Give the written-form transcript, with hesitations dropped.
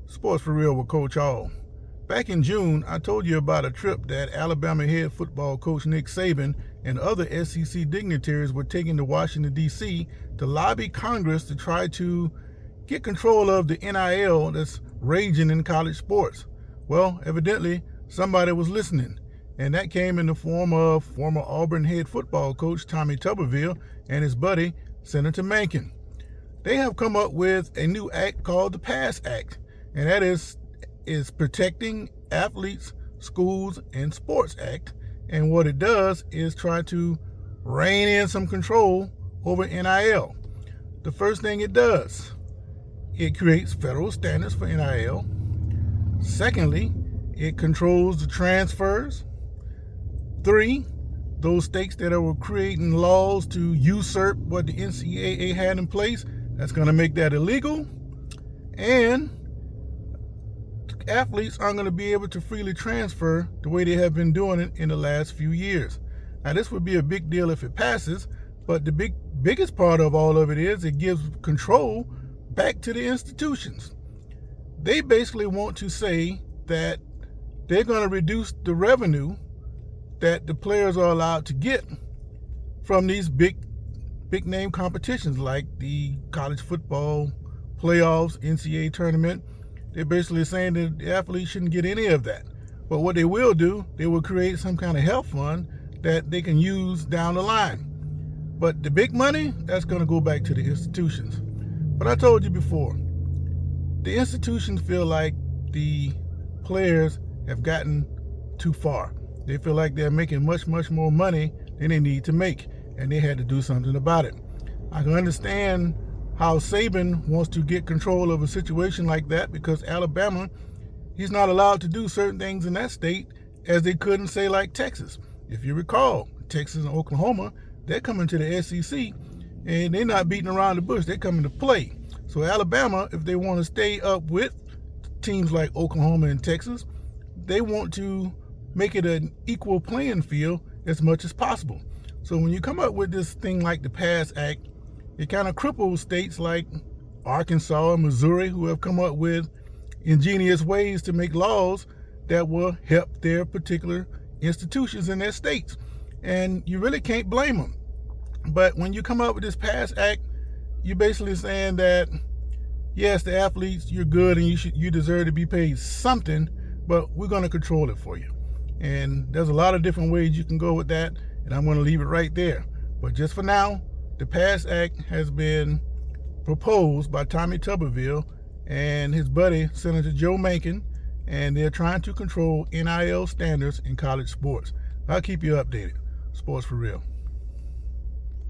Sports for Real with Coach All. Back in June, I told you about a trip that Alabama head football coach Nick Saban and other SEC dignitaries were taking to Washington, D.C. to lobby Congress to try to get control of the NIL that's raging in college sports. Well, evidently, somebody was listening, and that came in the form of former Auburn head football coach Tommy Tuberville and his buddy, Senator Manchin. They have come up with a new act called the PASS Act, and that is Protecting Athletes, Schools, and Sports Act. And what it does is try to rein in some control over NIL. The first thing it does, it creates federal standards for NIL. Secondly, it controls the transfers. 3, those states that are creating laws to usurp what the NCAA had in place, that's going to make that illegal. And athletes aren't going to be able to freely transfer the way they have been doing it in the last few years. Now, this would be a big deal if it passes, but the biggest part of all of it is it gives control back to the institutions. They basically want to say that they're going to reduce the revenue that the players are allowed to get from these big name competitions like the college football playoffs, NCAA tournament. They're basically saying that the athletes shouldn't get any of that. But what they will do, they will create some kind of health fund that they can use down the line. But the big money, that's going to go back to the institutions. But I told you before, the institutions feel like the players have gotten too far. They feel like they're making much more money than they need to make, and they had to do something about it. I can understand how Saban wants to get control of a situation like that, because Alabama, he's not allowed to do certain things in that state as they couldn't say like Texas. If you recall, Texas and Oklahoma, they're coming to the SEC, and they're not beating around the bush. They're coming to play. So Alabama, if they want to stay up with teams like Oklahoma and Texas, they want to make it an equal playing field as much as possible. So when you come up with this thing like the PASS Act, it kind of cripples states like Arkansas and Missouri, who have come up with ingenious ways to make laws that will help their particular institutions in their states. And you really can't blame them. But when you come up with this PASS Act, you're basically saying that, yes, the athletes, you're good and you deserve to be paid something, but we're going to control it for you. And there's a lot of different ways you can go with that, and I'm going to leave it right there. But just for now, the PASS Act has been proposed by Tommy Tuberville and his buddy, Senator Joe Manchin, and they're trying to control NIL standards in college sports. I'll keep you updated. Sports for Real.